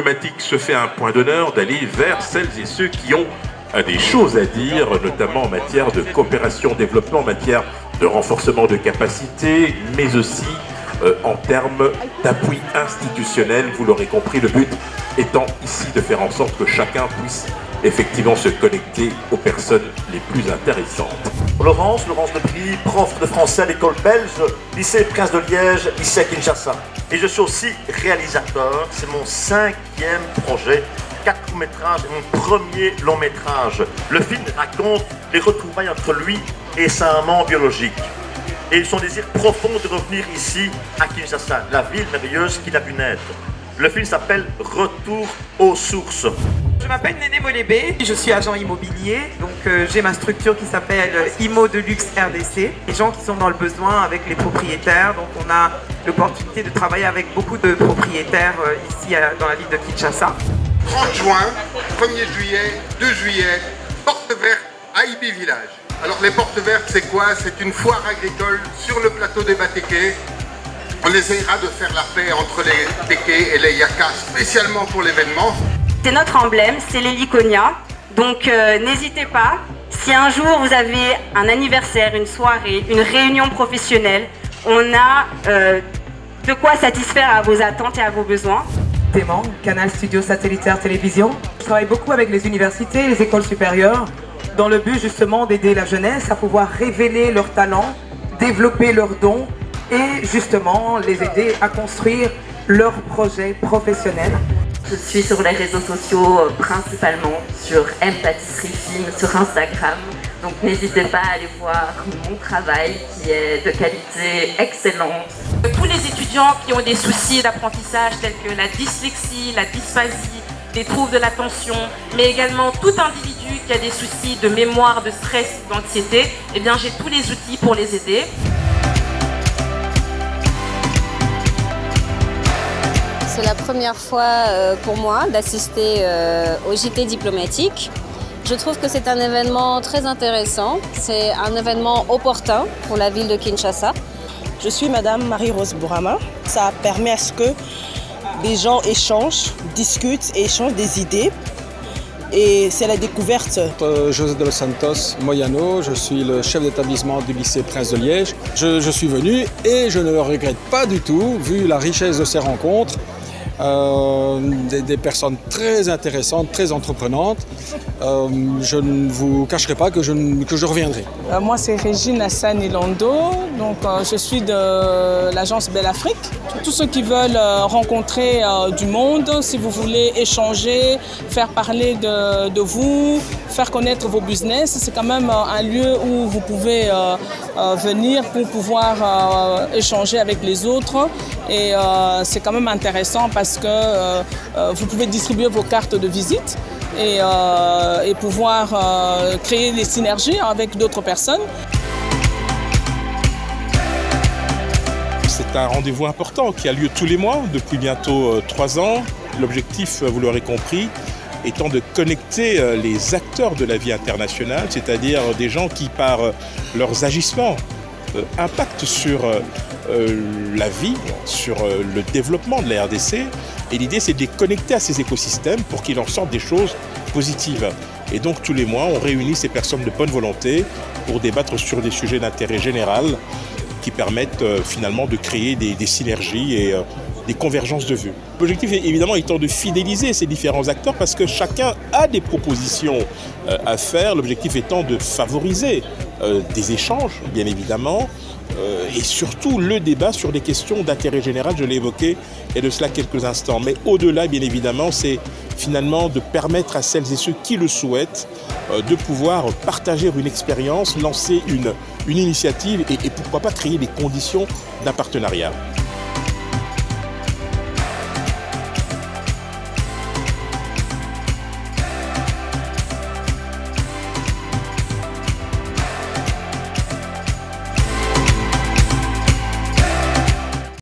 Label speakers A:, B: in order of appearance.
A: diplomatique se fait un point d'honneur d'aller vers celles et ceux qui ont des choses à dire, notamment en matière de coopération-développement, en matière de renforcement de capacités, mais aussi en termes d'appui institutionnel. Vous l'aurez compris, le but étant ici de faire en sorte que chacun puisse effectivement se connecter aux personnes les plus intéressantes.
B: Laurence Debris, prof de français à l'école belge, lycée Prince de Liège, ici à Kinshasa. Et je suis aussi réalisateur, c'est mon 5e projet, 4 courts-métrages et mon premier long-métrage. Le film raconte les retrouvailles entre lui et sa maman biologique. Et son désir profond de revenir ici à Kinshasa, la ville merveilleuse qu'il a pu naître. Le film s'appelle Retour aux sources.
C: Je m'appelle Néné Molébé, je suis agent immobilier, donc j'ai ma structure qui s'appelle Immo de Luxe RDC. Les gens qui sont dans le besoin avec les propriétaires, donc on a l'opportunité de travailler avec beaucoup de propriétaires ici dans la ville de Kinshasa.
D: 30 juin, 1er juillet, 2 juillet, porte verte à Ibi Village. Alors les portes vertes c'est quoi? C'est une foire agricole sur le plateau des Batékés. On essayera de faire la paix entre les Tékés et les Yakas, spécialement pour l'événement.
E: C'est notre emblème, c'est l'héliconia. Donc n'hésitez pas, si un jour vous avez un anniversaire, une soirée, une réunion professionnelle, on a de quoi satisfaire à vos attentes et à vos besoins.
C: Canal Studio Satellitaire Télévision. Je travaille beaucoup avec les universités, les écoles supérieures, dans le but justement d'aider la jeunesse à pouvoir révéler leurs talents, développer leurs dons et justement les aider à construire leurs projets professionnels.
F: Je suis sur les réseaux sociaux, principalement sur M Pâtisserie Film, sur Instagram. Donc n'hésitez pas à aller voir mon travail qui est de qualité excellente.
G: Tous les étudiants qui ont des soucis d'apprentissage tels que la dyslexie, la dysphasie, des troubles de l'attention, mais également tout individu qui a des soucis de mémoire, de stress, d'anxiété, eh bien j'ai tous les outils pour les aider.
H: C'est la première fois pour moi d'assister au JT diplomatique. Je trouve que c'est un événement très intéressant, c'est un événement opportun pour la ville de Kinshasa.
I: Je suis Madame Marie-Rose Bourama. Ça permet à ce que des gens échangent, discutent et échangent des idées. Et c'est la découverte.
J: José de los Santos Moyano, je suis le chef d'établissement du lycée Prince de Liège. Je suis venu et je ne le regrette pas du tout, vu la richesse de ces rencontres. Des personnes très intéressantes, très entreprenantes. Je ne vous cacherai pas que je reviendrai.
I: Moi, c'est Régine Hassan Ilando, donc je suis de l'agence Belle Afrique. Tous ceux qui veulent rencontrer du monde, si vous voulez échanger, faire parler de vous, faire connaître vos business, c'est quand même un lieu où vous pouvez venir pour pouvoir échanger avec les autres. Et c'est quand même intéressant parce que vous pouvez distribuer vos cartes de visite et pouvoir créer des synergies avec d'autres personnes.
A: C'est un rendez-vous important qui a lieu tous les mois depuis bientôt 3 ans. L'objectif, vous l'aurez compris, étant de connecter les acteurs de la vie internationale, c'est-à-dire des gens qui, par leurs agissements, impactent sur la vie, sur le développement de la RDC. Et l'idée, c'est de les connecter à ces écosystèmes pour qu'il en sorte des choses positives. Et donc, tous les mois, on réunit ces personnes de bonne volonté pour débattre sur des sujets d'intérêt général qui permettent finalement de créer des synergies et des convergences de vues. L'objectif, évidemment, étant de fidéliser ces différents acteurs parce que chacun a des propositions à faire. L'objectif étant de favoriser des échanges, bien évidemment, et surtout le débat sur des questions d'intérêt général, je l'ai évoqué, et de cela quelques instants. Mais au-delà, bien évidemment, c'est finalement de permettre à celles et ceux qui le souhaitent de pouvoir partager une expérience, lancer une initiative et pourquoi pas créer des conditions d'un partenariat.